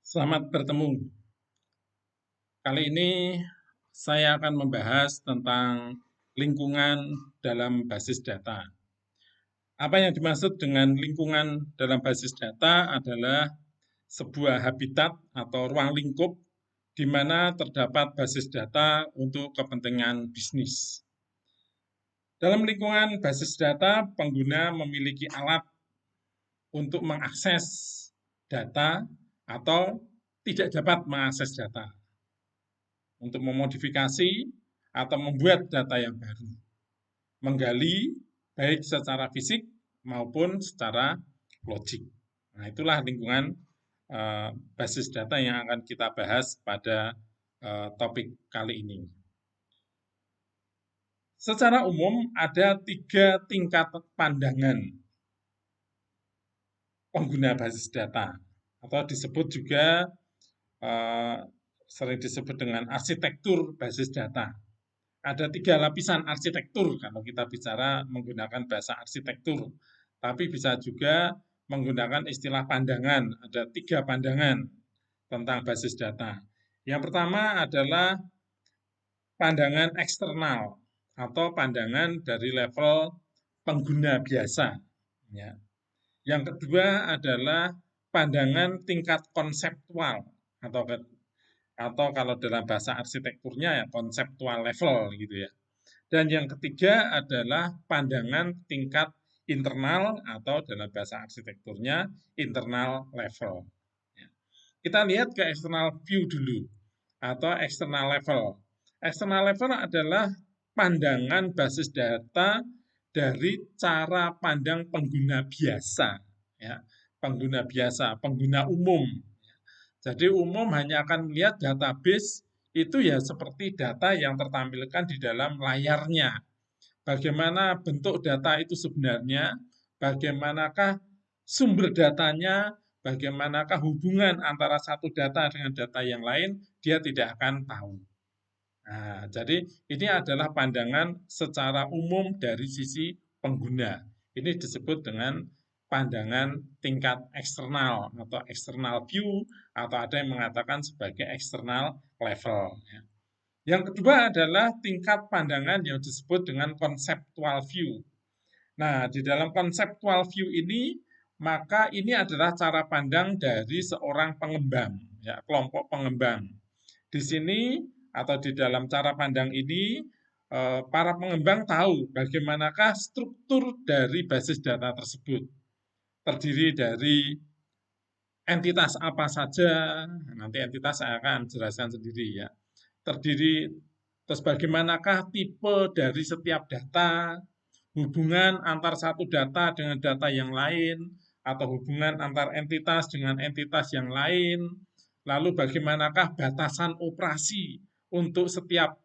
Selamat bertemu. Kali ini saya akan membahas tentang lingkungan dalam basis data. Apa yang dimaksud dengan lingkungan dalam basis data adalah sebuah habitat atau ruang lingkup di mana terdapat basis data untuk kepentingan bisnis. Dalam lingkungan basis data, pengguna memiliki alat untuk mengakses data atau tidak dapat mengakses data, untuk memodifikasi atau membuat data yang baru, menggali baik secara fisik maupun secara logik. Nah, itulah lingkungan basis data yang akan kita bahas pada topik kali ini. Secara umum ada 3 tingkat pandangan pengguna basis data, atau disebut juga sering disebut dengan arsitektur basis data. Ada 3 lapisan arsitektur kalau kita bicara menggunakan bahasa arsitektur, tapi bisa juga menggunakan istilah pandangan. Ada 3 pandangan tentang basis data. Yang pertama adalah pandangan eksternal atau pandangan dari level pengguna biasa. Ya. Yang kedua adalah pandangan tingkat konseptual atau kalau dalam bahasa arsitekturnya ya konseptual level gitu ya. Dan yang ketiga adalah pandangan tingkat internal atau dalam bahasa arsitekturnya internal level. Ya. Kita lihat ke external view dulu atau external level. External level adalah pandangan basis data dari cara pandang pengguna biasa, ya, pengguna biasa, pengguna umum. Jadi umum hanya akan melihat database itu ya seperti data yang tertampilkan di dalam layarnya. Bagaimana bentuk data itu sebenarnya, bagaimanakah sumber datanya, bagaimanakah hubungan antara satu data dengan data yang lain, dia tidak akan tahu. Nah, jadi ini adalah pandangan secara umum dari sisi pengguna. Ini disebut dengan pandangan tingkat eksternal atau external view atau ada yang mengatakan sebagai external level. Yang kedua adalah tingkat pandangan yang disebut dengan conceptual view. Nah, di dalam conceptual view ini, maka ini adalah cara pandang dari seorang pengembang, ya, kelompok pengembang. Di sini atau di dalam cara pandang ini, para pengembang tahu bagaimanakah struktur dari basis data tersebut. Terdiri dari entitas apa saja, nanti entitas saya akan jelaskan sendiri ya. Terdiri, terus bagaimanakah tipe dari setiap data, hubungan antar satu data dengan data yang lain, atau hubungan antar entitas dengan entitas yang lain, lalu bagaimanakah batasan operasi untuk setiap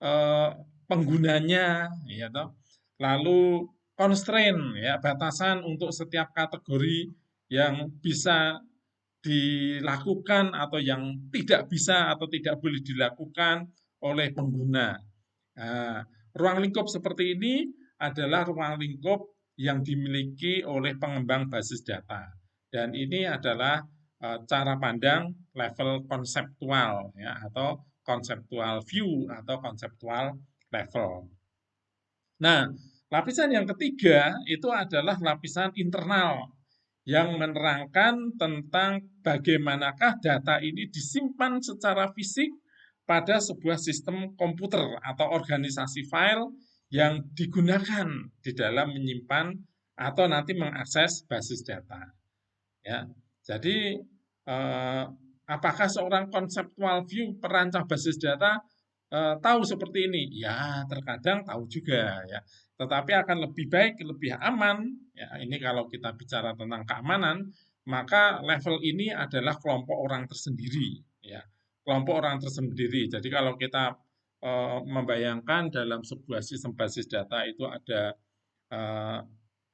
eh, penggunanya, ya toh. Lalu constraint, ya batasan untuk setiap kategori yang bisa dilakukan atau yang tidak bisa atau tidak boleh dilakukan oleh pengguna. Nah, ruang lingkup seperti ini adalah ruang lingkup yang dimiliki oleh pengembang basis data. Dan ini adalah cara pandang level konseptual ya atau konseptual view atau konseptual level. Nah, lapisan yang ketiga itu adalah lapisan internal yang menerangkan tentang bagaimanakah data ini disimpan secara fisik pada sebuah sistem komputer atau organisasi file yang digunakan di dalam menyimpan atau nanti mengakses basis data. Ya, jadi apakah seorang conceptual view perancang basis data tahu seperti ini? Ya, terkadang tahu juga ya. Tetapi akan lebih baik, lebih aman. Ya, ini kalau kita bicara tentang keamanan, maka level ini adalah kelompok orang tersendiri. Ya, kelompok orang tersendiri. Jadi kalau kita membayangkan dalam sebuah sistem basis data itu ada eh,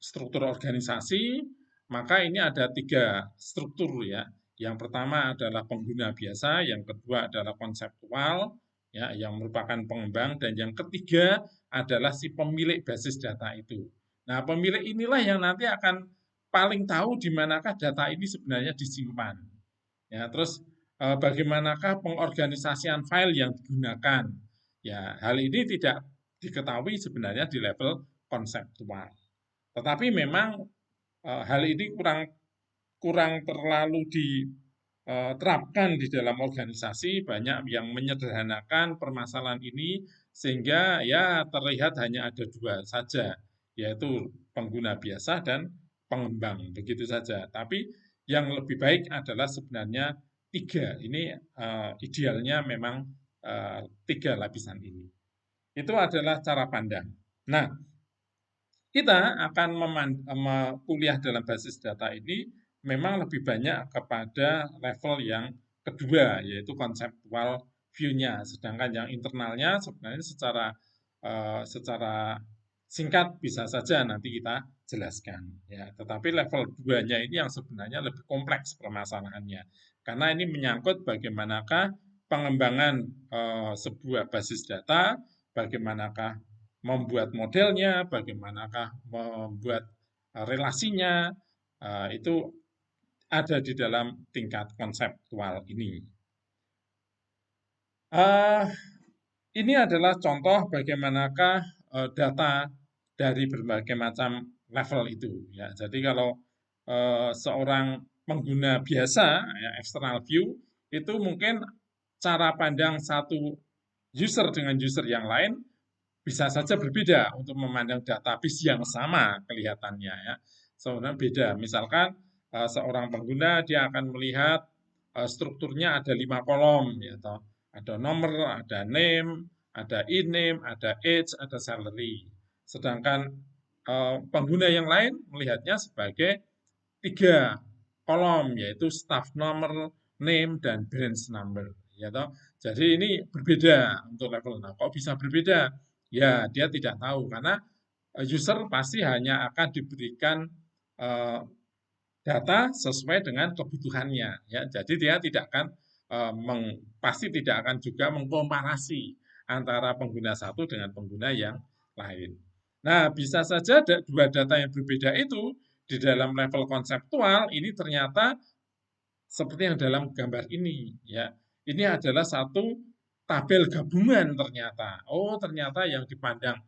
struktur organisasi, maka ini ada 3 struktur ya. Yang pertama adalah pengguna biasa, yang kedua adalah konseptual, ya, yang merupakan pengembang, dan yang ketiga adalah si pemilik basis data itu. Nah, pemilik inilah yang nanti akan paling tahu di manakah data ini sebenarnya disimpan. Ya, terus bagaimanakah pengorganisasian file yang digunakan? Ya, hal ini tidak diketahui sebenarnya di level konseptual. Tetapi memang hal ini kurang kurang terlalu diterapkan di dalam organisasi, banyak yang menyederhanakan permasalahan ini sehingga ya terlihat hanya ada dua saja, yaitu pengguna biasa dan pengembang, begitu saja. Tapi yang lebih baik adalah sebenarnya tiga. Ini idealnya memang tiga lapisan ini. Itu adalah cara pandang. Nah, kita akan kuliah dalam basis data ini memang lebih banyak kepada level yang kedua, yaitu konseptual view-nya. Sedangkan yang internalnya sebenarnya secara singkat bisa saja nanti kita jelaskan. Ya, tetapi level 2-nya ini yang sebenarnya lebih kompleks permasalahannya. Karena ini menyangkut bagaimanakah pengembangan sebuah basis data, bagaimanakah membuat modelnya, bagaimanakah membuat relasinya, itu ada di dalam tingkat konseptual ini. Uh, ini adalah contoh bagaimanakah data dari berbagai macam level itu. Ya, jadi kalau seorang pengguna biasa, ya, external view, itu mungkin cara pandang satu user dengan user yang lain bisa saja berbeda untuk memandang database yang sama kelihatannya ya. Sebenarnya beda. Misalkan seorang pengguna dia akan melihat strukturnya ada 5 kolom ya toh. Ada nomor, ada name, ada in-name, ada age, ada salary. Sedangkan pengguna yang lain melihatnya sebagai 3 kolom yaitu staff number, name dan branch number ya toh. Jadi ini berbeda untuk level. Nah, kok bisa berbeda? Ya, dia tidak tahu karena user pasti hanya akan diberikan eh, data sesuai dengan kebutuhannya. Ya, jadi dia tidak akan pasti tidak akan juga mengkomparasi antara pengguna satu dengan pengguna yang lain. Nah, bisa saja dua data yang berbeda itu di dalam level konseptual ini ternyata seperti yang dalam gambar ini ya. Ini adalah satu tabel gabungan ternyata. Oh, ternyata yang dipandang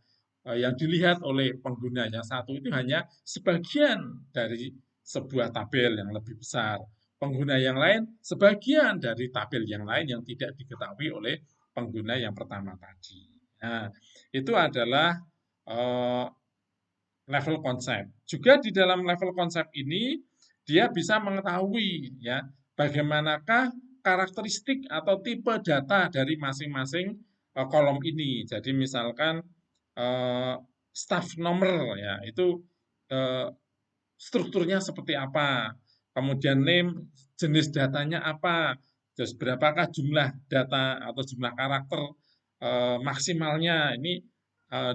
yang dilihat oleh pengguna yang satu itu hanya sebagian dari sebuah tabel yang lebih besar. Pengguna yang lain sebagian dari tabel yang lain yang tidak diketahui oleh pengguna yang pertama tadi. Nah, itu adalah eh, level konsep. Juga di dalam level konsep ini dia bisa mengetahui ya bagaimanakah karakteristik atau tipe data dari masing-masing kolom ini. Jadi misalkan eh, staff nomor ya itu eh, strukturnya seperti apa, kemudian name jenis datanya apa, terus berapakah jumlah data atau jumlah karakter maksimalnya ini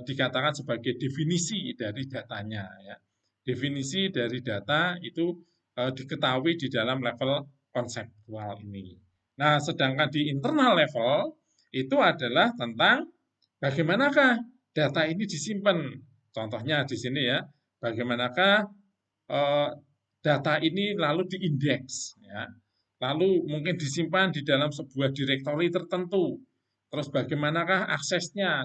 dikatakan sebagai definisi dari datanya ya. Definisi dari data itu diketahui di dalam level konseptual ini. Nah, sedangkan di internal level itu adalah tentang bagaimanakah data ini disimpan. Contohnya di sini ya, bagaimanakah data ini lalu diindeks ya. Lalu mungkin disimpan di dalam sebuah direktori tertentu. Terus bagaimanakah aksesnya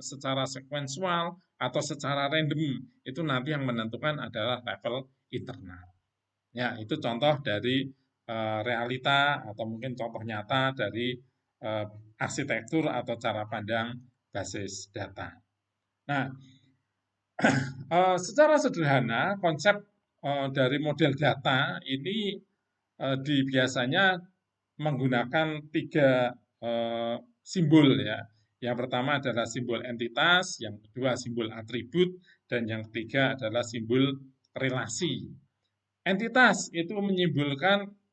secara sekuensial atau secara random itu nanti yang menentukan adalah level internal. Ya, itu contoh dari realita atau mungkin contoh nyata dari arsitektur atau cara pandang basis data. Nah, secara sederhana konsep dari model data ini biasanya menggunakan 3 simbol ya. Yang pertama adalah simbol entitas, yang kedua simbol atribut, dan yang ketiga adalah simbol relasi. Entitas itu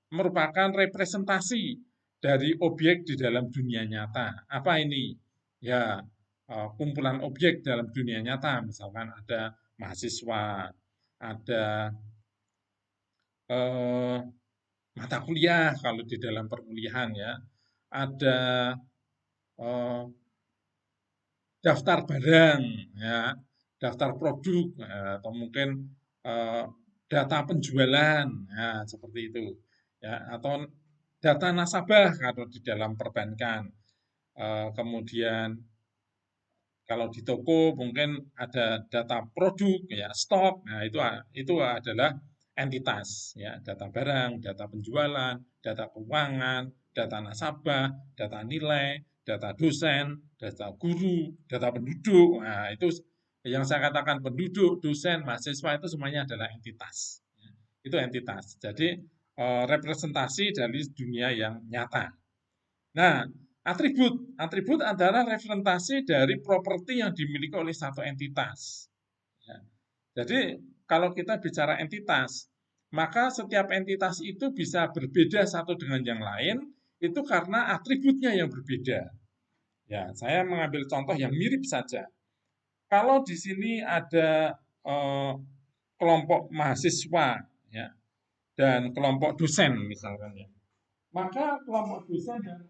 merupakan representasi dari objek di dalam dunia nyata. Apa ini? Ya, kumpulan objek dalam dunia nyata, misalkan ada mahasiswa, ada eh, mata kuliah kalau di dalam perkuliahan ya, ada eh, daftar barang, ya, daftar produk, atau mungkin eh, data penjualan, ya, seperti itu, ya, atau data nasabah kalau di dalam perbankan. Kemudian kalau di toko mungkin ada data produk, ya stok. Nah, itu adalah entitas, ya data barang, data penjualan, data keuangan, data nasabah, data nilai, data dosen, data guru, data penduduk. Nah, itu yang saya katakan penduduk, dosen, mahasiswa itu semuanya adalah entitas. Itu entitas. Jadi representasi dari dunia yang nyata. Nah, atribut adalah representasi dari properti yang dimiliki oleh satu entitas. Ya. Jadi, kalau kita bicara entitas, maka setiap entitas itu bisa berbeda satu dengan yang lain, itu karena atributnya yang berbeda. Ya, saya mengambil contoh yang mirip saja. Kalau di sini ada kelompok mahasiswa, ya, dan kelompok dosen misalkan, ya, maka kelompok dosen dan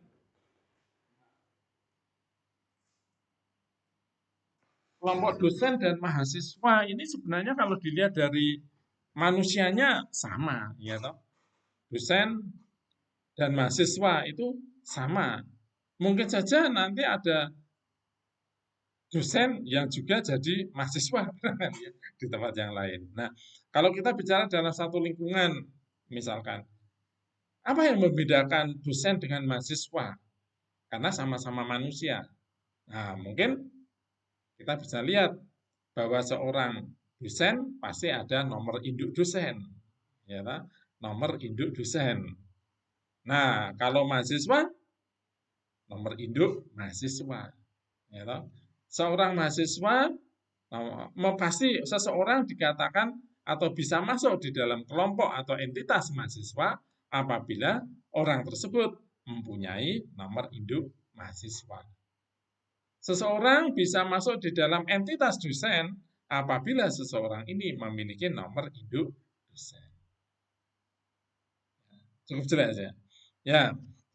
kelompok dosen dan mahasiswa ini sebenarnya kalau dilihat dari manusianya sama, ya toh. Dosen dan mahasiswa itu sama. Mungkin saja nanti ada dosen yang juga jadi mahasiswa di tempat yang lain. Nah, kalau kita bicara dalam satu lingkungan, misalkan, apa yang membedakan dosen dengan mahasiswa? Karena sama-sama manusia. Nah, mungkin kita bisa lihat bahwa seorang dosen pasti ada nomor induk dosen, ya tak? Nomor induk dosen. Nah, kalau mahasiswa, nomor induk mahasiswa, ya tak? Seorang mahasiswa pasti seseorang dikatakan atau bisa masuk di dalam kelompok atau entitas mahasiswa apabila orang tersebut mempunyai nomor induk mahasiswa. Seseorang bisa masuk di dalam entitas dosen apabila seseorang ini memiliki nomor induk dosen. Cukup jelas ya. Ya,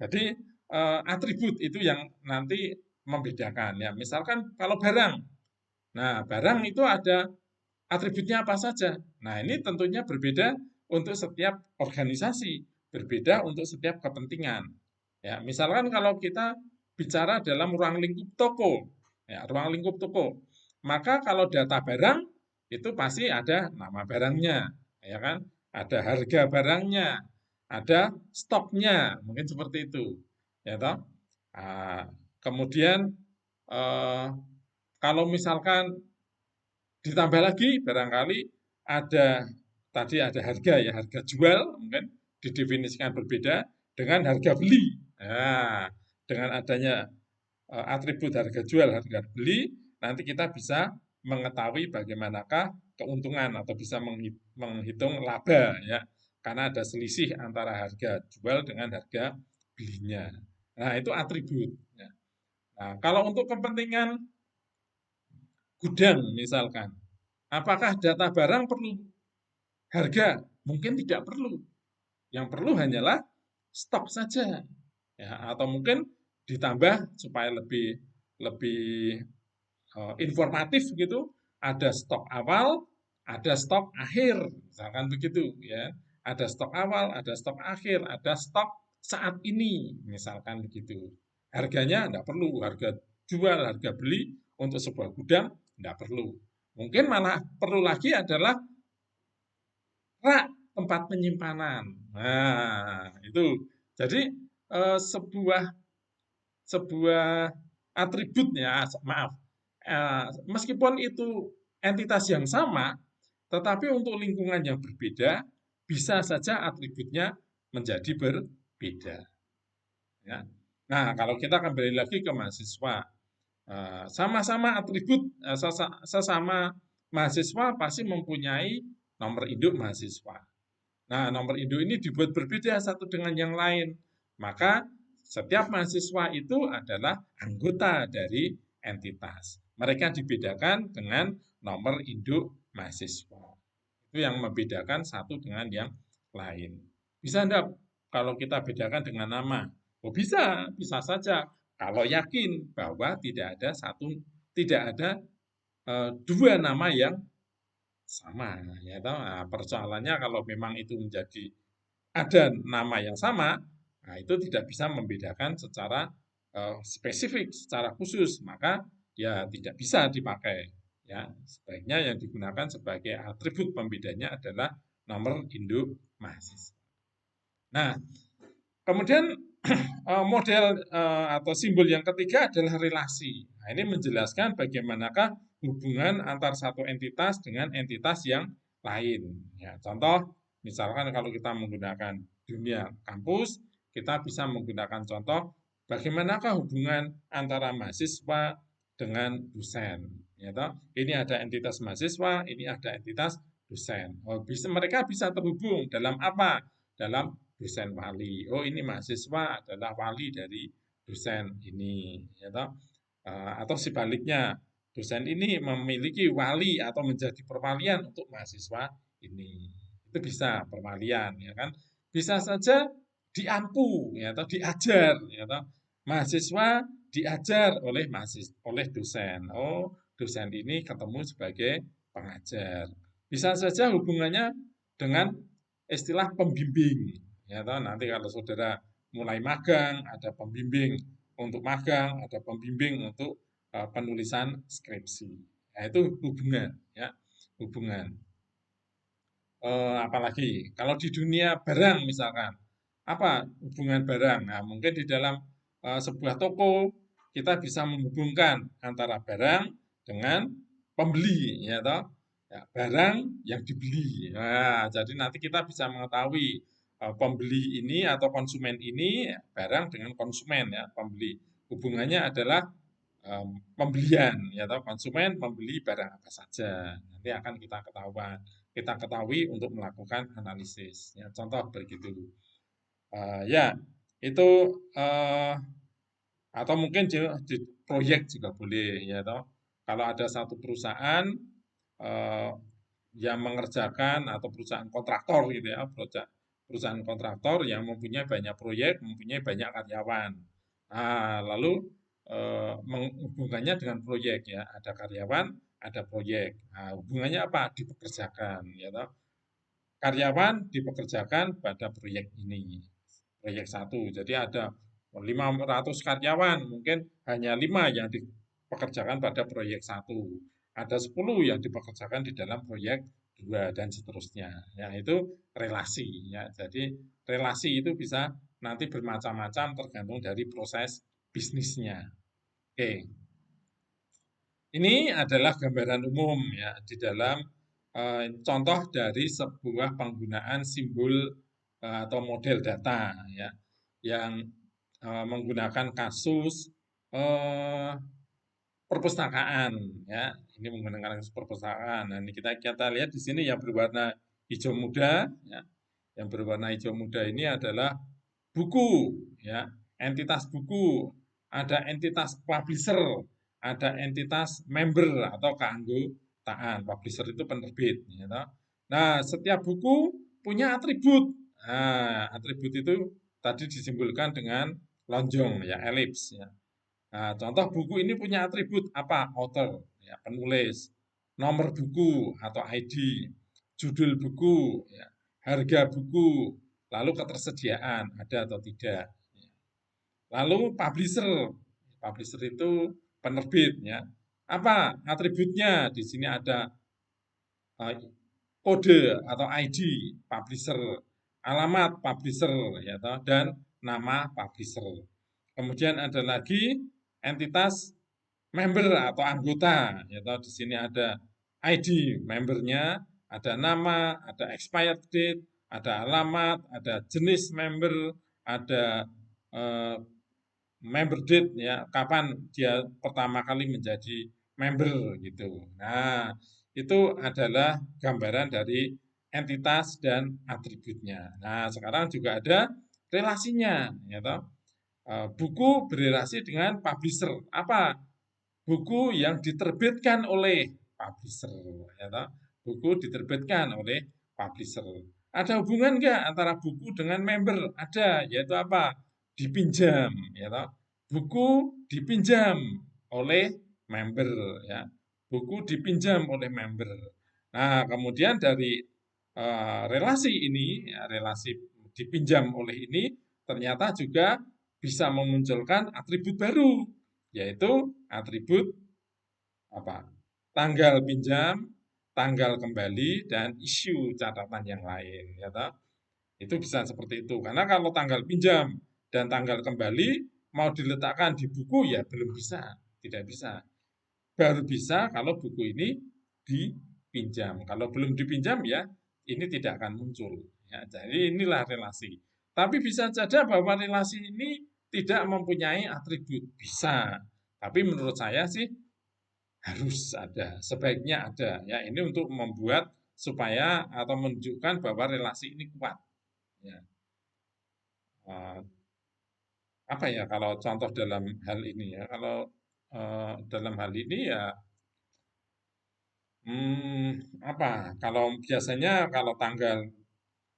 jadi atribut itu yang nanti membedakan ya. Misalkan kalau barang. Nah, barang itu ada atributnya apa saja. Nah, ini tentunya berbeda untuk setiap organisasi, berbeda untuk setiap kepentingan. Ya, misalkan kalau kita bicara dalam ruang lingkup toko, ya, ruang lingkup toko, maka kalau data barang itu pasti ada nama barangnya, ya kan? Ada harga barangnya, ada stoknya, mungkin seperti itu, ya toh. Ah, kemudian eh, kalau misalkan ditambah lagi barangkali ada tadi ada harga ya, harga jual mungkin didefinisikan berbeda dengan harga beli. Nah, dengan adanya atribut harga jual, harga beli, nanti kita bisa mengetahui bagaimanakah keuntungan atau bisa menghitung laba ya. Karena ada selisih antara harga jual dengan harga belinya. Nah, itu atribut ya. Nah, kalau untuk kepentingan gudang misalkan, apakah data barang perlu harga? Mungkin tidak perlu. Yang perlu hanyalah stok saja. Ya, atau mungkin ditambah supaya lebih lebih informatif gitu, ada stok awal, ada stok akhir, misalkan begitu ya. Ada stok awal, ada stok akhir, ada stok saat ini, misalkan begitu. Harganya tidak perlu, harga jual, harga beli untuk sebuah gudang tidak perlu. Mungkin malah perlu lagi adalah rak tempat penyimpanan. Nah, itu. Jadi sebuah sebuah atributnya, maaf, meskipun itu entitas yang sama, tetapi untuk lingkungan yang berbeda, bisa saja atributnya menjadi berbeda. Ya. Nah, kalau kita kembali lagi ke mahasiswa, sama-sama atribut, sesama mahasiswa pasti mempunyai nomor induk mahasiswa. Nah, nomor induk ini dibuat berbeda satu dengan yang lain. Maka setiap mahasiswa itu adalah anggota dari entitas. Mereka dibedakan dengan nomor induk mahasiswa. Itu yang membedakan satu dengan yang lain. Bisa enggak kalau kita bedakan dengan nama? Oh bisa, bisa saja. Kalau yakin bahwa tidak ada dua nama yang sama, ya toh. Nah, persoalannya kalau memang itu menjadi ada nama yang sama, Nah, itu tidak bisa membedakan secara spesifik, secara khusus, maka ya tidak bisa dipakai. Ya, sebaiknya yang digunakan sebagai atribut pembedanya adalah nomor induk mahasiswa. Nah, kemudian model atau simbol yang ketiga adalah relasi. Nah, ini menjelaskan bagaimanakah hubungan antar satu entitas dengan entitas yang lain. Ya, contoh, misalkan kalau kita menggunakan dunia kampus, kita bisa menggunakan contoh bagaimanakah hubungan antara mahasiswa dengan dosen. Ya, toh? Ini ada entitas mahasiswa, ini ada entitas dosen. Oh, mereka bisa terhubung dalam apa? Dalam dosen wali. Oh, ini mahasiswa adalah wali dari dosen ini, ya toh? Atau sebaliknya, dosen ini memiliki wali atau menjadi perwalian untuk mahasiswa ini. Itu bisa perwalian, ya kan? Bisa saja diampu, ya atau diajar, ya toh? Mahasiswa diajar oleh oleh dosen. Oh, dosen ini ketemu sebagai pengajar. Bisa saja hubungannya dengan istilah pembimbing. Ya toh, nanti kalau saudara mulai magang, ada pembimbing untuk magang, ada pembimbing untuk penulisan skripsi. Nah, itu hubungan, ya, hubungan. Apalagi kalau di dunia barang misalkan, apa hubungan barang? Nah, mungkin di dalam sebuah toko kita bisa menghubungkan antara barang dengan pembeli, ya toh? Ya, barang yang dibeli. Nah, jadi nanti kita bisa mengetahui pembeli ini atau konsumen ini barang dengan konsumen, ya, pembeli. Hubungannya adalah pembelian, ya toh, konsumen membeli barang apa saja. Nanti akan kita ketahui untuk melakukan analisis. Ya, contoh begitu. Ya, itu atau mungkin di proyek juga boleh, ya toh. Kalau ada satu perusahaan eh, yang mengerjakan atau perusahaan kontraktor gitu ya, perusahaan kontraktor yang mempunyai banyak proyek, mempunyai banyak karyawan. Nah, lalu menghubungkannya dengan proyek ya, ada karyawan, ada proyek. Nah, hubungannya apa? Dipekerjakan, ya toh. Karyawan dipekerjakan pada proyek ini, proyek satu. Jadi ada 500 karyawan, mungkin hanya 5 yang dipekerjakan pada proyek satu. Ada 10 yang dipekerjakan di dalam proyek 2 dan seterusnya. Ya, itu relasi ya. Jadi relasi itu bisa nanti bermacam-macam tergantung dari proses bisnisnya. Oke. Ini adalah gambaran umum ya di dalam contoh dari sebuah penggunaan simbol atau model data ya yang menggunakan kasus eh, perpustakaan ya. Ini menggunakan kasus perpustakaan. Nah, ini kita lihat di sini yang berwarna hijau muda ya. Yang berwarna hijau muda ini adalah buku ya, entitas buku, ada entitas publisher, ada entitas member atau keanggotaan. Publisher itu penerbit ya. Nah, setiap buku punya atribut. Nah, atribut itu tadi disimbolkan dengan lonjong ya, elips ya. Nah, contoh buku ini punya atribut apa? Author, ya, penulis, nomor buku atau ID, judul buku, ya, harga buku, lalu ketersediaan ada atau tidak. Lalu publisher, publisher itu penerbit, ya. Apa atributnya? Di sini ada eh, kode atau ID publisher, alamat publisher, ya, dan nama publisher. Kemudian ada lagi entitas member atau anggota, ya, di sini ada ID membernya, ada nama, ada expired date, ada alamat, ada jenis member, ada eh, member date ya, kapan dia pertama kali menjadi member gitu. Nah, itu adalah gambaran dari entitas dan atributnya. Nah, sekarang juga ada relasinya, ya toh. Buku berrelasi dengan publisher. Apa? Buku yang diterbitkan oleh publisher, ya toh. Buku diterbitkan oleh publisher. Ada hubungan nggak antara buku dengan member? Ada, yaitu apa? Dipinjam, ya toh. Buku dipinjam oleh member, ya. Buku dipinjam oleh member. Nah, kemudian dari relasi ini, ya, relasi dipinjam oleh ini ternyata juga bisa memunculkan atribut baru, yaitu atribut apa? Tanggal pinjam, tanggal kembali, dan isu catatan yang lain, ya toh? Itu bisa seperti itu. Karena kalau tanggal pinjam dan tanggal kembali mau diletakkan di buku ya belum bisa, tidak bisa. Baru bisa kalau buku ini dipinjam. Kalau belum dipinjam ya ini tidak akan muncul. Ya, jadi inilah relasi. Tapi bisa saja bahwa relasi ini tidak mempunyai atribut. Bisa. Tapi menurut saya sih harus ada, sebaiknya ada. Ya, ini untuk membuat supaya atau menunjukkan bahwa relasi ini kuat. Ya. Apa ya kalau contoh dalam hal ini ya, kalau dalam hal ini ya apa, kalau biasanya kalau tanggal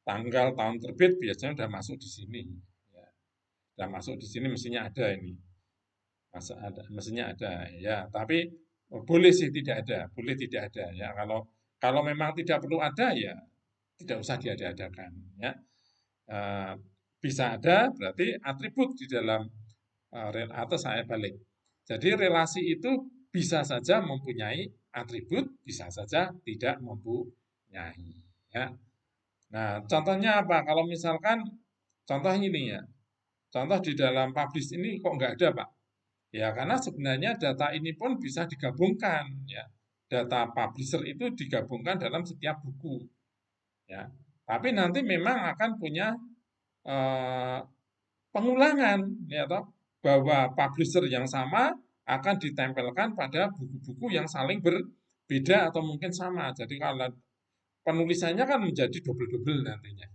tanggal tahun terbit biasanya udah masuk di sini, ya, udah masuk di sini mestinya ada ini, masa ada, mestinya ada, ya. Tapi boleh sih tidak ada, boleh tidak ada, ya. Kalau kalau memang tidak perlu ada ya tidak usah diada-adakan, ya. Eh, Bisa ada berarti atribut di dalam atau saya balik. Jadi relasi itu bisa saja mempunyai atribut, bisa saja tidak mempunyai. Ya. Nah, contohnya apa? Kalau misalkan contoh ini ya, contoh di dalam publish ini kok nggak ada, Pak? Ya, karena sebenarnya data ini pun bisa digabungkan, ya. Data publisher itu digabungkan dalam setiap buku, ya. Tapi nanti memang akan punya eh, pengulangan, ya toh, bahwa publisher yang sama akan ditempelkan pada buku-buku yang saling berbeda atau mungkin sama. Jadi kalau penulisannya kan menjadi double-double nantinya.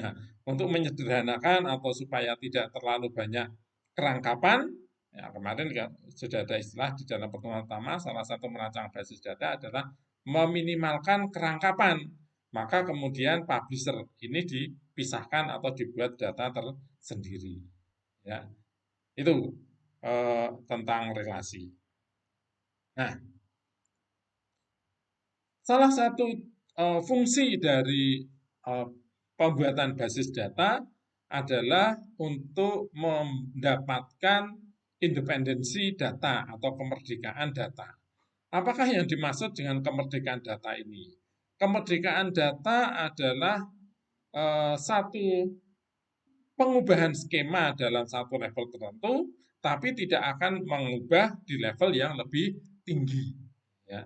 Nah, untuk menyederhanakan atau supaya tidak terlalu banyak kerangkapan, ya kemarin sudah ada istilah di dalam pertemuan pertama, salah satu merancang basis data adalah meminimalkan kerangkapan. Maka kemudian publisher ini dipisahkan atau dibuat data tersendiri. Ya, itu tentang relasi. Nah, salah satu fungsi dari eh, pembuatan basis data adalah untuk mendapatkan independensi data atau kemerdekaan data. Apakah yang dimaksud dengan kemerdekaan data ini? Kemerdekaan data adalah satu pengubahan skema dalam satu level tertentu, tapi tidak akan mengubah di level yang lebih tinggi. Ya.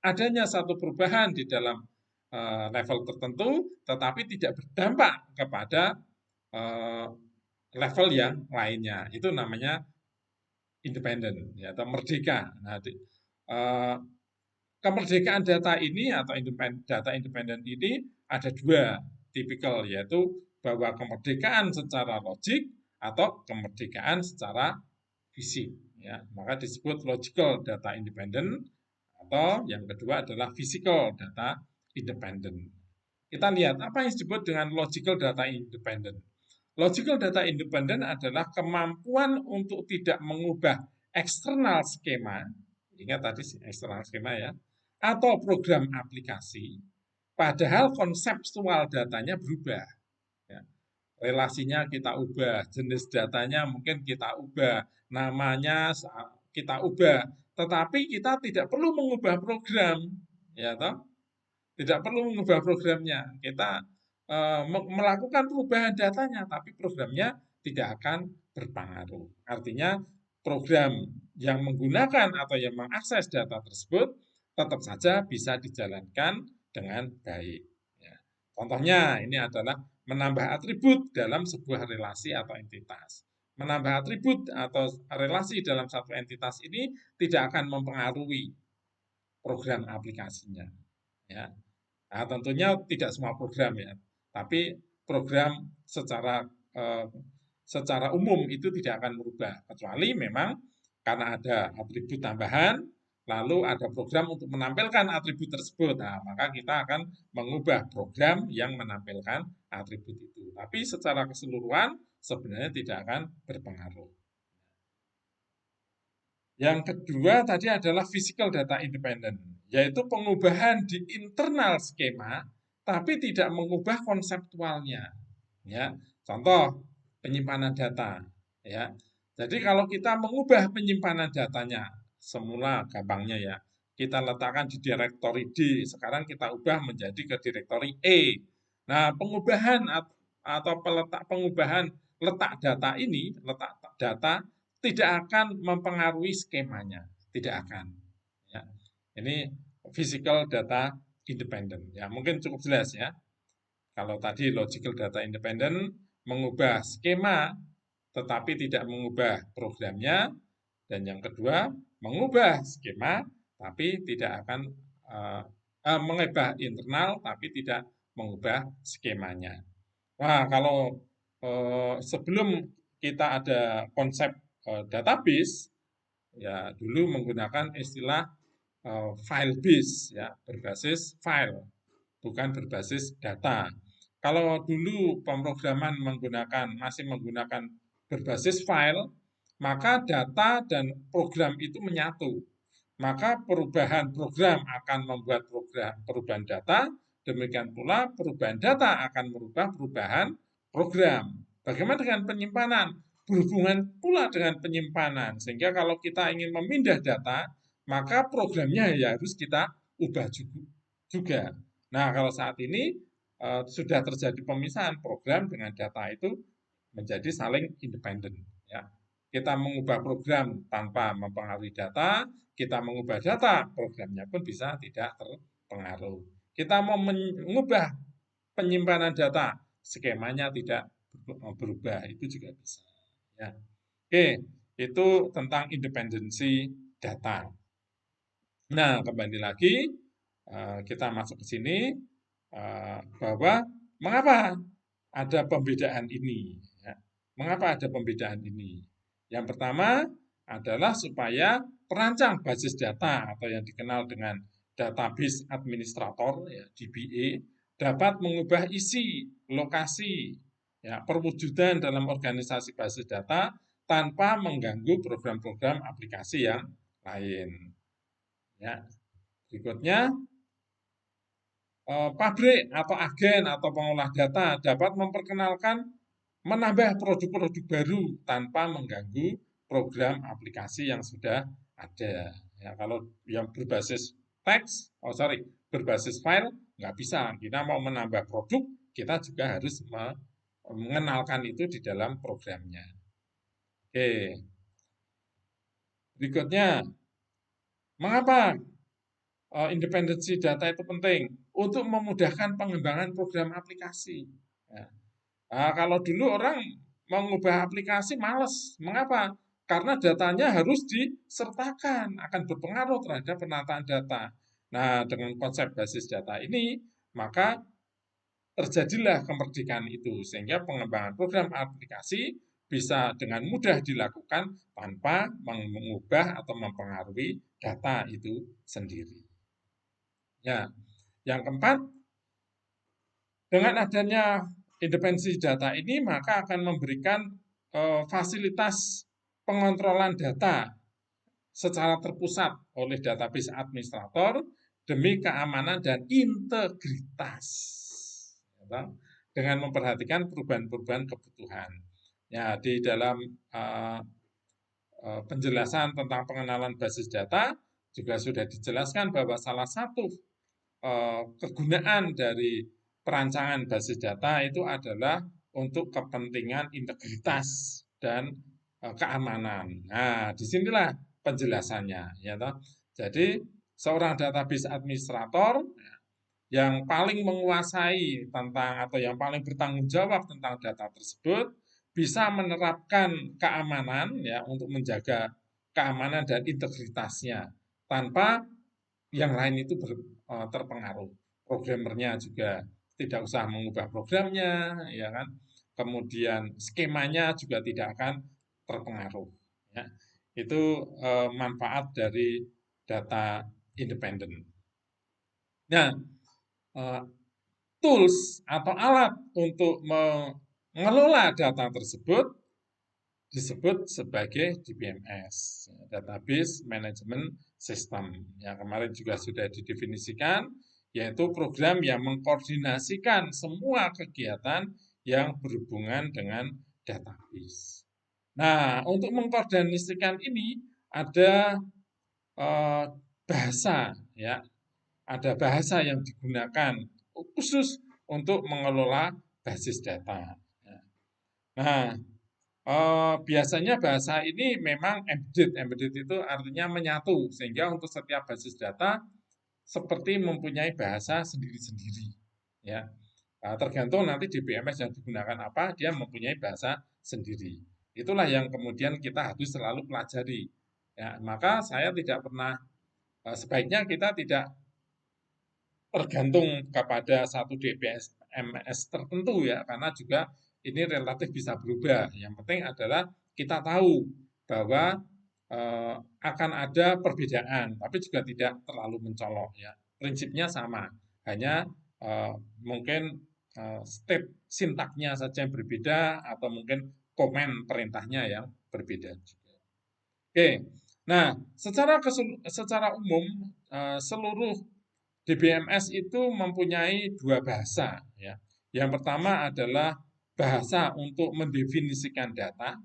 Adanya satu perubahan di dalam level tertentu, tetapi tidak berdampak kepada level yang lainnya. Itu namanya independen ya, atau merdeka. Nah, kemerdekaan data ini atau data independen ini ada dua tipikal, yaitu bahwa kemerdekaan secara logik atau kemerdekaan secara fisik. Ya, maka disebut logical data independent atau yang kedua adalah physical data independent. Kita lihat apa yang disebut dengan logical data independent. Logical data independent adalah kemampuan untuk tidak mengubah eksternal skema, ingat tadi eksternal skema ya, atau program aplikasi, padahal konseptual datanya berubah. Ya. Relasinya kita ubah, jenis datanya mungkin kita ubah, namanya kita ubah, tetapi kita tidak perlu mengubah program, ya toh? Tidak perlu mengubah programnya. Kita melakukan perubahan datanya, tapi programnya tidak akan berpengaruh. Artinya program yang menggunakan atau yang mengakses data tersebut tetap saja bisa dijalankan dengan baik. Ya. Contohnya ini adalah menambah atribut dalam sebuah relasi atau entitas. Menambah atribut atau relasi dalam satu entitas ini tidak akan mempengaruhi program aplikasinya. Ya. Nah, tentunya tidak semua program ya, tapi program secara eh, secara umum itu tidak akan berubah, kecuali memang karena ada atribut tambahan, lalu ada program untuk menampilkan atribut tersebut. Nah, maka kita akan mengubah program yang menampilkan atribut itu. Tapi secara keseluruhan sebenarnya tidak akan berpengaruh. Yang kedua tadi adalah physical data independent, yaitu pengubahan di internal skema, tapi tidak mengubah konseptualnya. Ya, Contoh penyimpanan data, ya. Jadi kalau kita mengubah penyimpanan datanya, semula gampangnya ya, kita letakkan di direktori D, sekarang kita ubah menjadi ke direktori E. Nah, pengubahan atau pengubahan letak data ini, letak data tidak akan mempengaruhi skemanya, tidak akan. Ya. Ini physical data independent. Ya, mungkin cukup jelas ya. Kalau tadi logical data independent mengubah skema tetapi tidak mengubah programnya, dan yang kedua mengubah skema tapi tidak akan mengubah internal tapi tidak mengubah skemanya. Nah, kalau sebelum kita ada konsep database, ya dulu menggunakan istilah file base, ya berbasis file, bukan berbasis data. Kalau dulu pemrograman masih menggunakan berbasis file, maka data dan program itu menyatu. Maka perubahan program akan membuat perubahan data, demikian pula perubahan data akan merubah perubahan program. Bagaimana dengan penyimpanan? Berhubungan pula dengan penyimpanan, sehingga kalau kita ingin memindah data, maka programnya ya harus kita ubah juga. Nah, kalau saat ini sudah terjadi pemisahan program dengan data itu menjadi saling independen. Ya. Kita mengubah program tanpa mempengaruhi data, kita mengubah data, programnya pun bisa tidak terpengaruh. Kita mau mengubah penyimpanan data, skemanya tidak berubah, itu juga bisa. Ya. Oke, itu tentang independensi data. Nah, kembali lagi, kita masuk ke sini, bahwa mengapa ada pembedaan ini. Ya. Mengapa ada pembedaan ini? Yang pertama adalah supaya perancang basis data atau yang dikenal dengan database administrator, ya, DBA, dapat mengubah isi, lokasi, ya, perwujudan dalam organisasi basis data tanpa mengganggu program-program aplikasi yang lain. Ya. Berikutnya, pabrik atau agen atau pengolah data dapat memperkenalkan menambah produk-produk baru tanpa mengganggu program aplikasi yang sudah ada. Ya, kalau yang berbasis teks, berbasis file, nggak bisa. Kita mau menambah produk, kita juga harus mengenalkan itu di dalam programnya. Oke. Berikutnya, mengapa independensi data itu penting? Untuk memudahkan pengembangan program aplikasi. Ya. Nah, kalau dulu orang mengubah aplikasi males. Mengapa? Karena datanya harus disertakan, akan berpengaruh terhadap penataan data. Nah, dengan konsep basis data ini, maka terjadilah kemerdekaan itu, sehingga pengembangan program aplikasi bisa dengan mudah dilakukan tanpa mengubah atau mempengaruhi data itu sendiri. Ya, yang keempat, dengan adanya independensi data ini maka akan memberikan fasilitas pengontrolan data secara terpusat oleh database administrator demi keamanan dan integritas, dengan memperhatikan perubahan-perubahan kebutuhan. Ya, di dalam penjelasan tentang pengenalan basis data juga sudah dijelaskan bahwa salah satu kegunaan dari perancangan basis data itu adalah untuk kepentingan integritas dan keamanan. Nah, disinilah penjelasannya, ya toh. Jadi seorang database administrator yang paling menguasai tentang atau yang paling bertanggung jawab tentang data tersebut bisa menerapkan keamanan, ya, untuk menjaga keamanan dan integritasnya tanpa yang lain itu terpengaruh. Programmernya juga tidak usah mengubah programnya, ya kan. Kemudian skemanya juga tidak akan terpengaruh. Ya. Itu manfaat dari data independen. Nah, tools atau alat untuk mengelola data tersebut disebut sebagai DBMS, Database Management System. Yang kemarin juga sudah didefinisikan, yaitu program yang mengkoordinasikan semua kegiatan yang berhubungan dengan database. Nah, untuk mengkoordinasikan ini ada bahasa, ya, ada bahasa yang digunakan khusus untuk mengelola basis data. Nah, biasanya bahasa ini memang embedded. Embedded itu artinya menyatu, sehingga untuk setiap basis data seperti mempunyai bahasa sendiri-sendiri. Ya, tergantung nanti di BMS yang digunakan apa, dia mempunyai bahasa sendiri. Itulah yang kemudian kita harus selalu pelajari. Ya, maka saya tidak pernah, sebaiknya kita tidak tergantung kepada satu DBMS tertentu ya, karena juga ini relatif bisa berubah. Yang penting adalah kita tahu bahwa akan ada perbedaan, tapi juga tidak terlalu mencolok ya. Prinsipnya sama, hanya mungkin step sintaknya saja yang berbeda atau mungkin komen perintahnya yang berbeda juga. Oke, nah secara umum seluruh DBMS itu mempunyai dua bahasa ya. Yang pertama adalah bahasa untuk mendefinisikan data,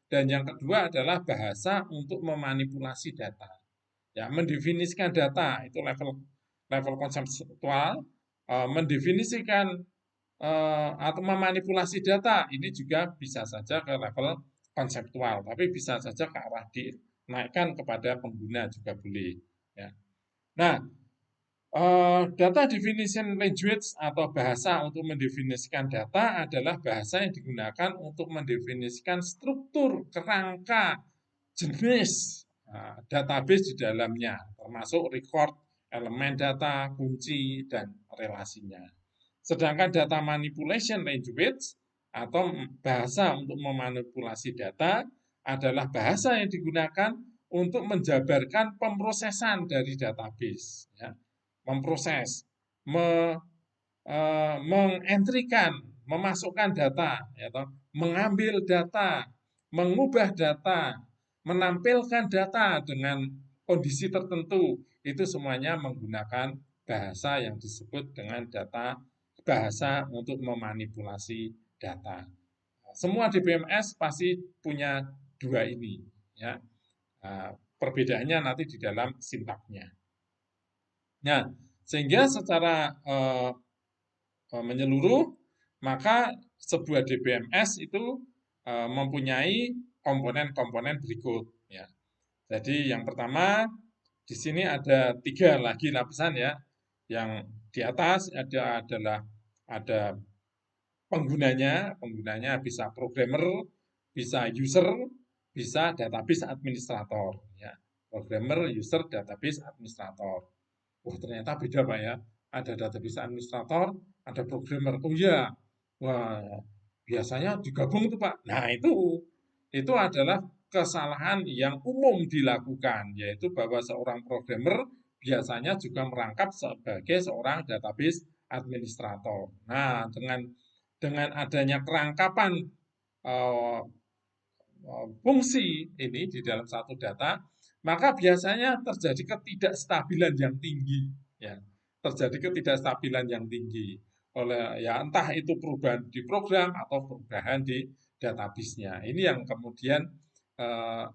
dan yang kedua adalah bahasa untuk memanipulasi data. Ya, mendefinisikan data itu level konseptual, mendefinisikan atau memanipulasi data ini juga bisa saja ke level konseptual, tapi bisa saja ke arah dinaikkan kepada pengguna juga boleh. Ya. Nah, data definition language atau bahasa untuk mendefinisikan data adalah bahasa yang digunakan untuk mendefinisikan struktur, kerangka, jenis database di dalamnya, termasuk record, elemen data, kunci, dan relasinya. Sedangkan data manipulation language atau bahasa untuk memanipulasi data adalah bahasa yang digunakan untuk menjabarkan pemrosesan dari database. Ya, memproses, mengentrikan, memasukkan data, ya, mengambil data, mengubah data, menampilkan data dengan kondisi tertentu, itu semuanya menggunakan bahasa yang disebut dengan bahasa untuk memanipulasi data. Semua DBMS pasti punya dua ini, ya. Perbedaannya nanti di dalam sintaknya. Nah, sehingga secara menyeluruh, maka sebuah DBMS itu mempunyai komponen-komponen berikut. Ya. Jadi yang pertama di sini ada 3 lagi lapisan ya. Yang di atas adalah ada penggunanya bisa programmer, bisa user, bisa database administrator. Ya. Programmer, user, database administrator. Wah, ternyata beda Pak ya. Ada database administrator, ada programmer. Oh iya, wah biasanya digabung tuh Pak. Nah itu adalah kesalahan yang umum dilakukan, yaitu bahwa seorang programmer biasanya juga merangkap sebagai seorang database administrator. Nah, dengan adanya kerangkapan uh, fungsi ini di dalam satu data, maka biasanya terjadi ketidakstabilan yang tinggi. Ya, terjadi ketidakstabilan yang tinggi oleh ya entah itu perubahan di program atau perubahan di database-nya. Ini yang kemudian eh,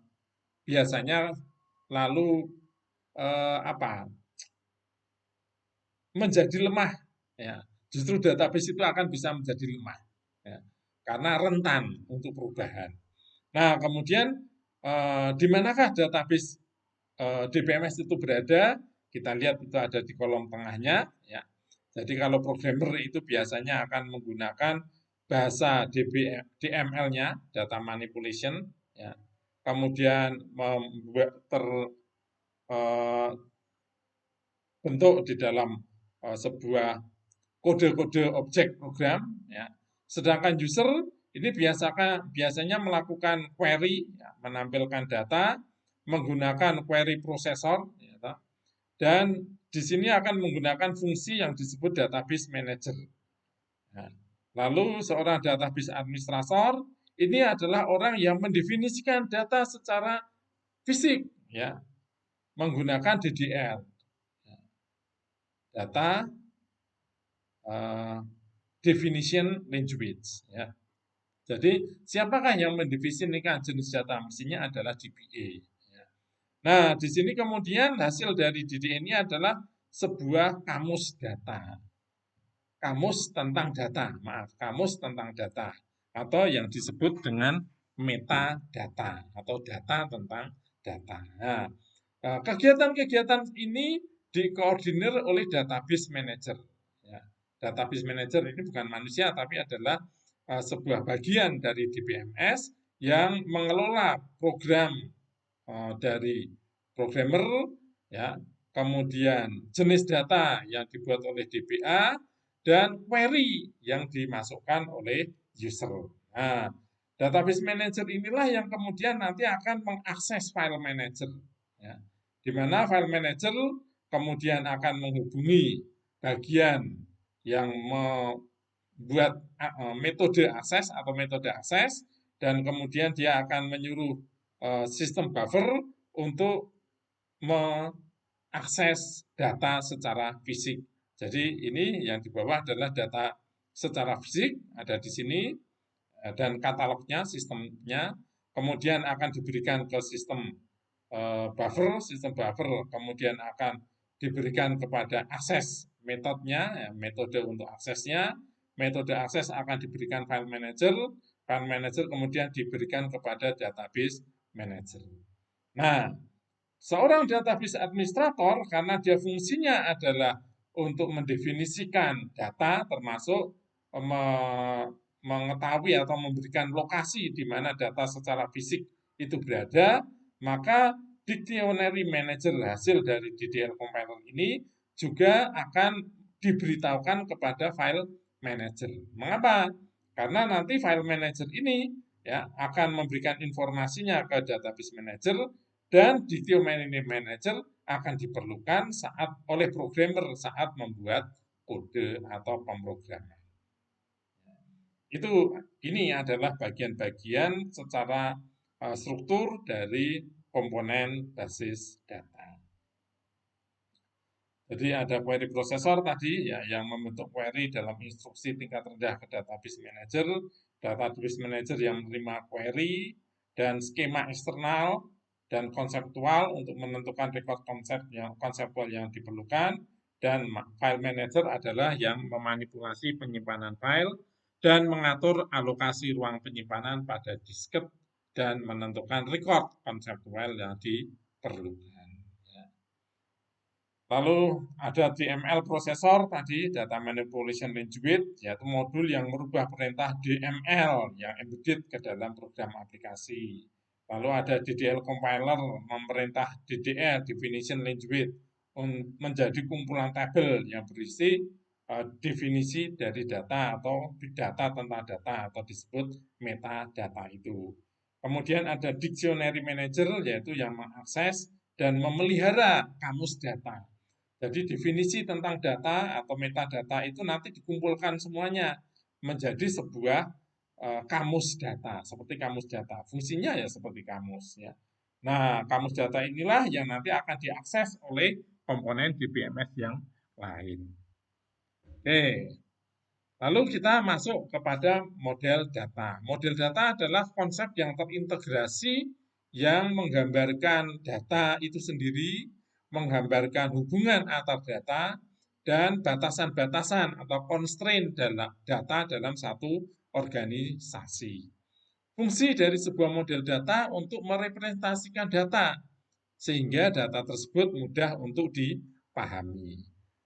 biasanya lalu menjadi lemah. Ya, justru database itu akan bisa menjadi lemah ya, karena rentan untuk perubahan. Nah, kemudian di manakah database DBMS itu berada? Kita lihat itu ada di kolom tengahnya. Ya. Jadi kalau programmer itu biasanya akan menggunakan bahasa DML-nya, data manipulation. Ya. Kemudian membuat bentuk di dalam sebuah kode-kode objek program. Ya. Sedangkan user ini biasanya melakukan query, ya, menampilkan data, menggunakan query processor, ya, dan di sini akan menggunakan fungsi yang disebut database manager. Nah, lalu seorang database administrator ini adalah orang yang mendefinisikan data secara fisik, ya, menggunakan DDL, data uh, definition language. Ya. Jadi siapakah yang mendefinisikan jenis data? Mestinya adalah DBA. Ya. Nah, di sini kemudian hasil dari DDA ini adalah sebuah kamus data. Kamus tentang data, maaf, kamus tentang data. Atau yang disebut dengan metadata atau data tentang data. Nah, kegiatan-kegiatan ini dikoordinir oleh database manager. Ya, database manager ini bukan manusia, tapi adalah sebuah bagian dari DBMS yang mengelola program dari programmer, ya, kemudian jenis data yang dibuat oleh DBA, dan query yang dimasukkan oleh user. Nah, database manager inilah yang kemudian nanti akan mengakses file manager. Ya, di mana file manager kemudian akan menghubungi bagian yang membuat metode akses atau metode akses, dan kemudian dia akan menyuruh sistem buffer untuk mengakses data secara fisik. Jadi ini yang di bawah adalah data secara fisik, ada di sini, dan katalognya, sistemnya, kemudian akan diberikan ke sistem buffer, kemudian akan diberikan kepada akses metodenya, ya, metode untuk aksesnya, metode akses akan diberikan file manager kemudian diberikan kepada database manager. Nah, seorang database administrator karena dia fungsinya adalah untuk mendefinisikan data termasuk mengetahui atau memberikan lokasi di mana data secara fisik itu berada, maka dictionary manager hasil dari DDL compiler ini juga akan diberitahukan kepada file manager. Mengapa? Karena nanti file manager ini ya akan memberikan informasinya ke database manager, dan dictionary manager akan diperlukan saat oleh programmer saat membuat kode atau pemrograman. Ini adalah bagian-bagian secara struktur dari komponen basis data. Jadi ada query processor tadi ya yang membentuk query dalam instruksi tingkat rendah ke database manager yang menerima query, dan skema eksternal dan konseptual untuk menentukan record konseptual yang diperlukan, dan file manager adalah yang memanipulasi penyimpanan file dan mengatur alokasi ruang penyimpanan pada disket dan menentukan record konseptual yang diperlukan. Lalu ada DML processor tadi, data manipulation language, yaitu modul yang merubah perintah DML yang embedded ke dalam program aplikasi. Lalu ada DDL compiler, memerintah DDL, definition language, menjadi kumpulan tabel yang berisi definisi dari data atau data tentang data atau disebut metadata itu. Kemudian ada dictionary manager, yaitu yang mengakses dan memelihara kamus data. Jadi definisi tentang data atau metadata itu nanti dikumpulkan semuanya menjadi sebuah kamus data, seperti kamus data. Fungsinya ya seperti kamus ya. Nah, kamus data inilah yang nanti akan diakses oleh komponen DBMS yang lain. Oke. Lalu kita masuk kepada model data. Model data adalah konsep yang terintegrasi yang menggambarkan data itu sendiri, menggambarkan hubungan antar data, dan batasan-batasan atau constraint dalam data dalam satu organisasi. Fungsi dari sebuah model data untuk merepresentasikan data, sehingga data tersebut mudah untuk dipahami.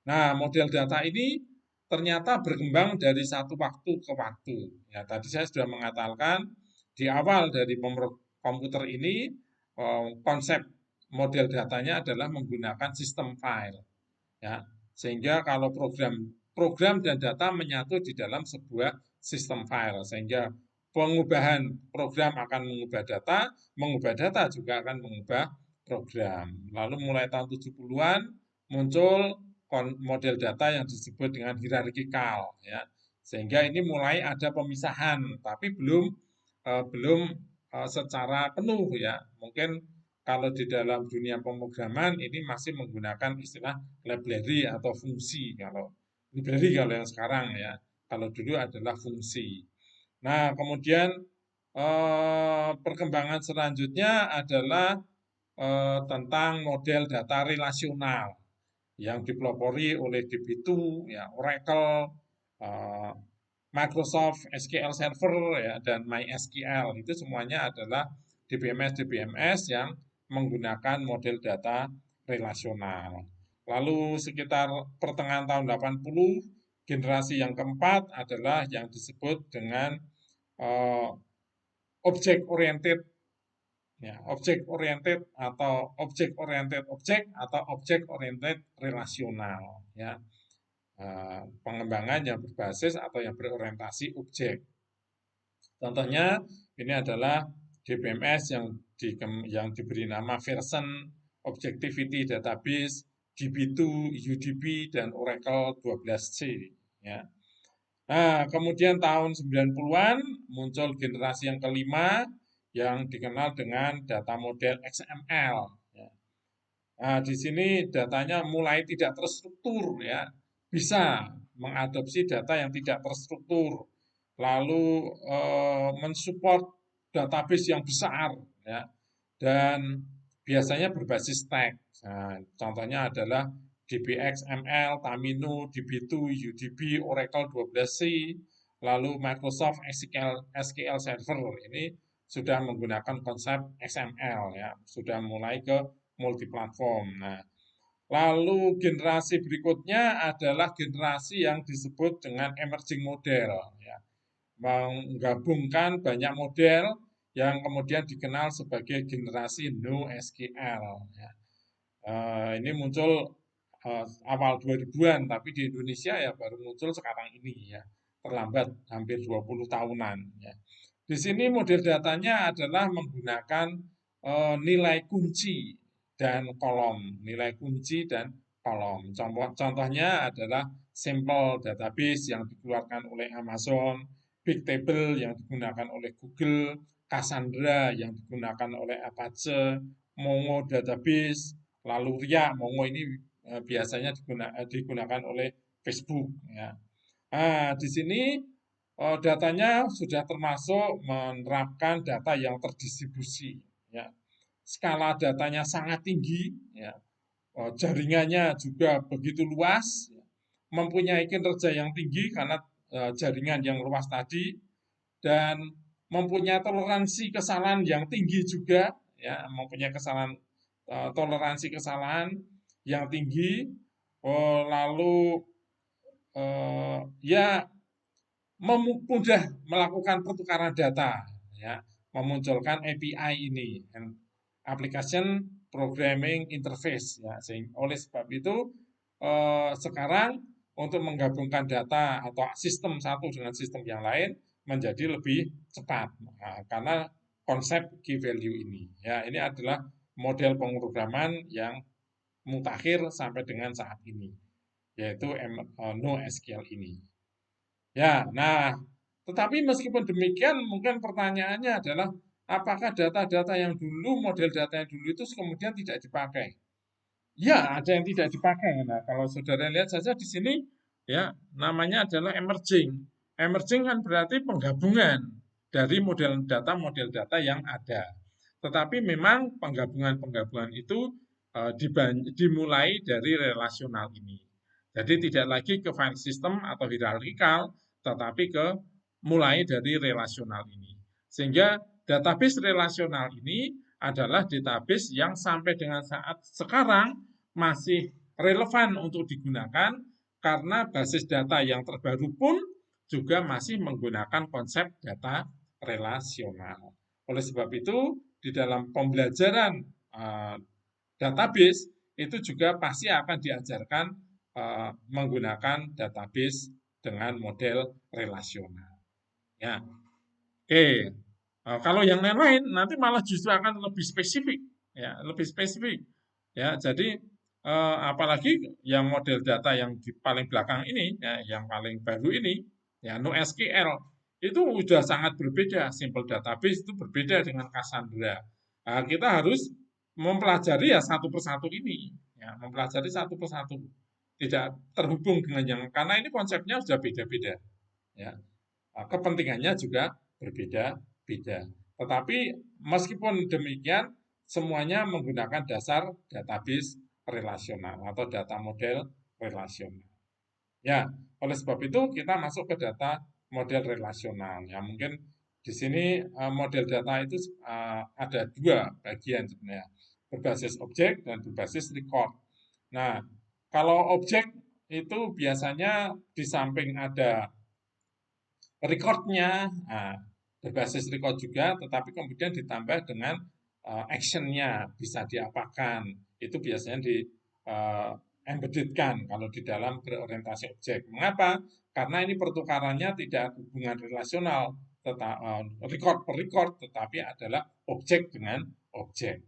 Nah, model data ini ternyata berkembang dari satu waktu ke waktu. Ya, tadi saya sudah mengatakan di awal dari komputer ini konsep model datanya adalah menggunakan sistem file. Ya, sehingga kalau program dan data menyatu di dalam sebuah sistem file, sehingga pengubahan program akan mengubah data juga akan mengubah program. Lalu mulai tahun 70-an muncul model data yang disebut dengan hierarkikal ya. Sehingga ini mulai ada pemisahan, tapi belum secara penuh ya. Mungkin kalau di dalam dunia pemrograman ini masih menggunakan istilah library atau fungsi kalau library kalau yang sekarang ya. Kalau dulu adalah fungsi. Nah, kemudian perkembangan selanjutnya adalah tentang model data relasional yang dipelopori oleh DB2, ya, Oracle, eh, Microsoft SQL Server, ya, dan MySQL. Itu semuanya adalah DBMS yang menggunakan model data relasional. Lalu sekitar pertengahan tahun 80, generasi yang keempat adalah yang disebut dengan uh, object oriented, ya, object atau object oriented relasional, ya. Pengembangan yang berbasis atau yang berorientasi objek. Contohnya ini adalah DBMS yang diberi nama version Objectivity Database, DB2, UDB, dan Oracle 12c. Ya. Nah, kemudian tahun 90-an muncul generasi yang kelima yang dikenal dengan data model XML. Ya. Nah, di sini datanya mulai tidak terstruktur, ya. Bisa mengadopsi data yang tidak terstruktur, lalu mensupport database yang besar, ya. Dan biasanya berbasis tag. Nah, contohnya adalah DBXML, Tamino, DB2, UDB, Oracle 12c, lalu Microsoft SQL Server. Ini sudah menggunakan konsep XML, ya, sudah mulai ke multiplatform. Nah, lalu generasi berikutnya adalah generasi yang disebut dengan emerging model, ya, menggabungkan banyak model yang kemudian dikenal sebagai generasi NoSQL. Ya. Ini muncul awal 2000-an, tapi di Indonesia ya baru muncul sekarang ini, ya, terlambat hampir 20 tahunan. Ya. Di sini model datanya adalah menggunakan nilai kunci dan kolom, nilai kunci dan kolom. Contohnya adalah sampel database yang dikeluarkan oleh Amazon, Bigtable yang digunakan oleh Google, Cassandra yang digunakan oleh Apache, Mongo database, lalu RIA. Mongo ini biasanya digunakan oleh Facebook, ya. Nah, di sini datanya sudah termasuk menerapkan data yang terdistribusi, ya. Skala datanya sangat tinggi, ya. Jaringannya juga begitu luas, ya. Mempunyai kinerja yang tinggi karena jaringan yang luas tadi, dan mempunyai toleransi kesalahan yang tinggi juga, ya, mempunyai toleransi kesalahan yang tinggi. Lalu ya mudah melakukan pertukaran data, ya, memunculkan API ini, Application Programming Interface, ya. Oleh sebab itu sekarang untuk menggabungkan data atau sistem satu dengan sistem yang lain menjadi lebih cepat, nah, karena konsep key value ini, ya, ini adalah model pemrograman yang mutakhir sampai dengan saat ini, yaitu NoSQL ini. Ya, nah, tetapi meskipun demikian, mungkin pertanyaannya adalah apakah data-data yang dulu, model data yang dulu itu kemudian tidak dipakai? Ya, ada yang tidak dipakai. Nah, kalau saudara lihat saja di sini, ya, namanya adalah emerging. Emerging kan berarti penggabungan dari model data yang ada. Tetapi memang penggabungan-penggabungan itu dimulai dari relasional ini. Jadi tidak lagi ke file system atau hierarkikal, tetapi ke mulai dari relasional ini. Sehingga database relasional ini adalah database yang sampai dengan saat sekarang masih relevan untuk digunakan karena basis data yang terbaru pun juga masih menggunakan konsep data relasional. Oleh sebab itu, di dalam pembelajaran database itu juga pasti akan diajarkan menggunakan database dengan model relasional. Ya, oke. Kalau yang lain-lain nanti malah justru akan lebih spesifik, ya, lebih spesifik. Ya, jadi apalagi yang model data yang di paling belakang ini, ya, yang paling baru ini, ya, NoSQL itu sudah sangat berbeda. Simple database itu berbeda dengan Cassandra. Nah, kita harus mempelajari ya satu persatu ini, ya, mempelajari satu persatu. tidak terhubung dengan yang karena ini konsepnya sudah beda-beda ya. Kepentingannya juga berbeda-beda. Tetapi meskipun demikian semuanya menggunakan dasar database relasional atau data model relasional. Ya, oleh sebab itu kita masuk ke data model relasional. Ya, mungkin di sini model data itu ada dua bagian sebenarnya, berbasis objek dan berbasis record. Nah, kalau objek itu biasanya di samping ada recordnya, nah, berbasis record juga, tetapi kemudian ditambah dengan actionnya bisa diapakan. Itu biasanya di embeddedkan kalau di dalam berorientasi objek. Mengapa? Karena ini pertukarannya tidak hubungan relasional, record per record, tetapi adalah objek dengan objek.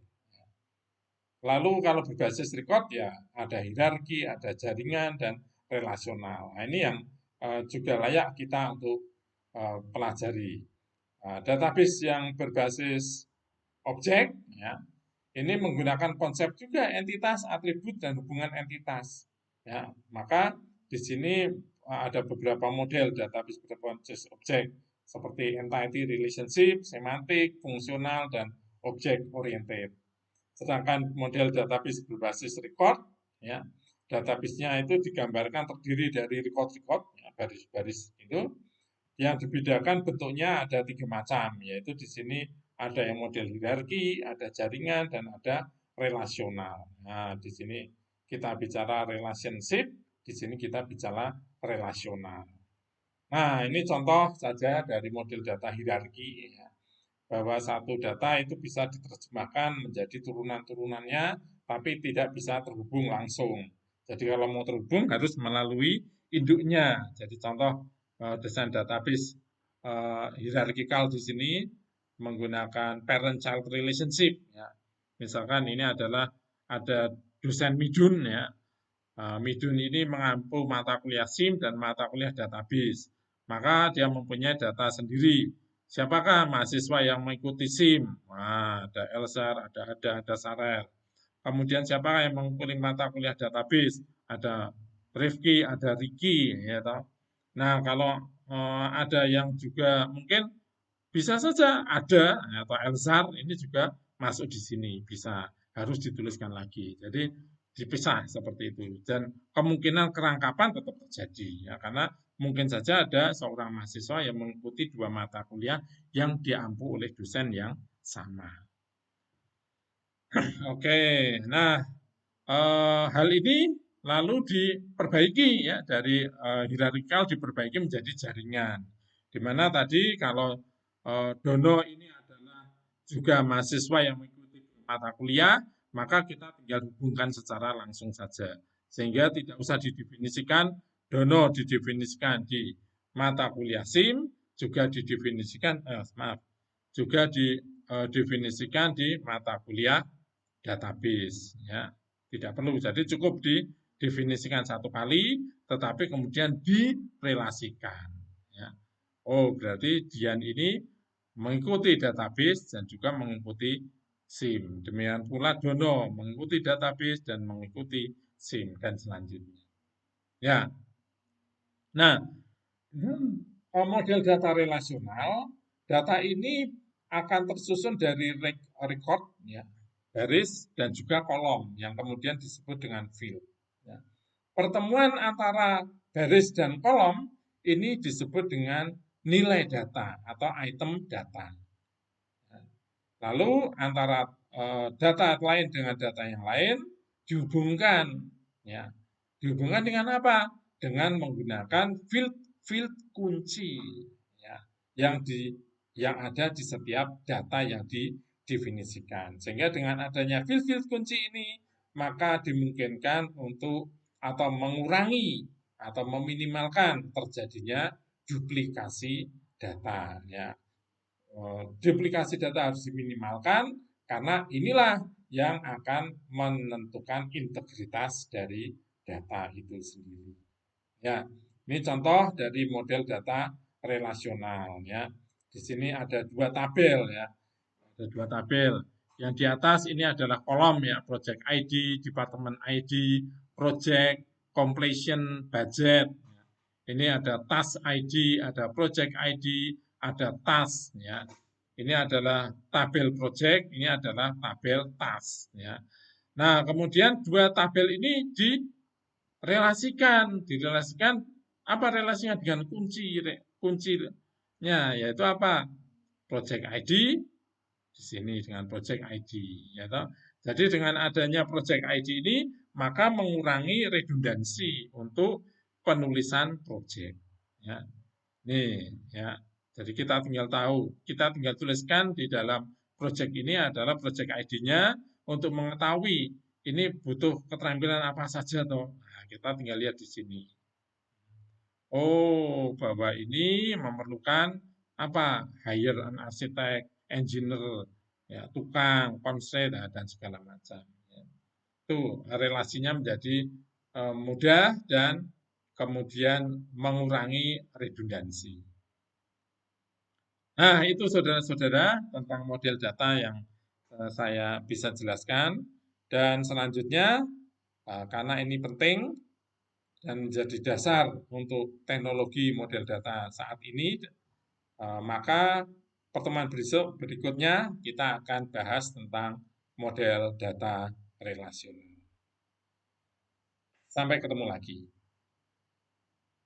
Lalu kalau berbasis record ya ada hierarki, ada jaringan, dan relasional. Nah, ini yang juga layak kita untuk pelajari. Database yang berbasis objek, ya, ini menggunakan konsep juga entitas, atribut, dan hubungan entitas. Ya, maka di sini ada beberapa model database berbasis objek seperti entity relationship, semantik, fungsional, dan object oriented. Sedangkan model database berbasis record, ya, database-nya itu digambarkan terdiri dari record-record, ya, baris-baris itu, yang dibedakan bentuknya ada 3 macam, yaitu di sini ada yang model hierarki, ada jaringan, dan ada relasional. Nah, di sini kita bicara relationship, di sini kita bicara relasional. Nah, ini contoh saja dari model data hierarki, ya, bahwa satu data itu bisa diterjemahkan menjadi turunan-turunannya, tapi tidak bisa terhubung langsung. Jadi kalau mau terhubung harus melalui induknya. Jadi contoh desain database hierarkikal di sini menggunakan parent-child relationship. Ya. Misalkan ini adalah ada dosen Midun ya. Midun ini mengampu mata kuliah SIM dan mata kuliah database. Maka dia mempunyai data sendiri. Siapakah mahasiswa yang mengikuti SIM? Nah, ada Elsar, ada Sarel. Kemudian siapakah yang mengikuti mata kuliah database? Ada Rifki, ada Riki, ya toh. Nah, kalau ada yang juga mungkin bisa saja ada atau Elsar ini juga masuk di sini, bisa harus dituliskan lagi. Jadi dipisah seperti itu dan kemungkinan kerangkapan tetap terjadi ya karena mungkin saja ada seorang mahasiswa yang mengikuti dua mata kuliah yang diampu oleh dosen yang sama. Oke, nah hal ini lalu diperbaiki ya dari hierarkikal diperbaiki menjadi jaringan. Di mana tadi kalau Dono ini adalah juga mahasiswa yang mengikuti mata kuliah, maka kita tinggal hubungkan secara langsung saja. Sehingga tidak usah didefinisikan, Dono didefinisikan di mata kuliah SIM, juga didefinisikan, maaf, juga didefinisikan di mata kuliah database. Ya. Tidak perlu, jadi cukup didefinisikan satu kali, tetapi kemudian direlasikan. Ya. Oh, berarti Dian ini mengikuti database dan juga mengikuti SIM. Demikian pula Dono mengikuti database dan mengikuti SIM dan selanjutnya. Ya, nah model data relasional, data ini akan tersusun dari record, ya, baris dan juga kolom yang kemudian disebut dengan field. Ya. Pertemuan antara baris dan kolom ini disebut dengan nilai data atau item data. Lalu antara data lain dengan data yang lain dihubungkan, ya, dihubungkan dengan apa? Dengan menggunakan field kunci, ya, yang ada di setiap data yang didefinisikan. Sehingga dengan adanya field kunci ini maka dimungkinkan untuk atau mengurangi atau meminimalkan terjadinya duplikasi data, ya. Duplikasi data harus diminimalkan karena inilah yang akan menentukan integritas dari data itu sendiri. Ya, ini contoh dari model data relasional ya. Di sini ada dua tabel ya. Ada dua tabel. Yang di atas ini adalah kolom ya, project ID, department ID, project, completion budget. Ini ada task ID, ada project ID, ada task ya. Ini adalah tabel project, ini adalah tabel task ya. Nah, kemudian dua tabel ini direlasikan apa relasinya dengan kuncinya yaitu apa? Project ID di sini dengan project ID ya toh. Jadi dengan adanya project ID ini maka mengurangi redundansi untuk penulisan project ya. Nih ya. Jadi kita tinggal tahu, kita tinggal tuliskan di dalam project ini adalah project ID-nya untuk mengetahui ini butuh keterampilan apa saja toh. Nah, kita tinggal lihat di sini. Oh, bahwa ini memerlukan apa? Hire an architect, engineer, ya, tukang, konsep, dan segala macam. Ya. Itu relasinya menjadi mudah dan kemudian mengurangi redundansi. Nah, itu saudara-saudara tentang model data yang saya bisa jelaskan. Dan selanjutnya, karena ini penting dan menjadi dasar untuk teknologi model data saat ini, maka pertemuan berikutnya kita akan bahas tentang model data relasional. Sampai ketemu lagi.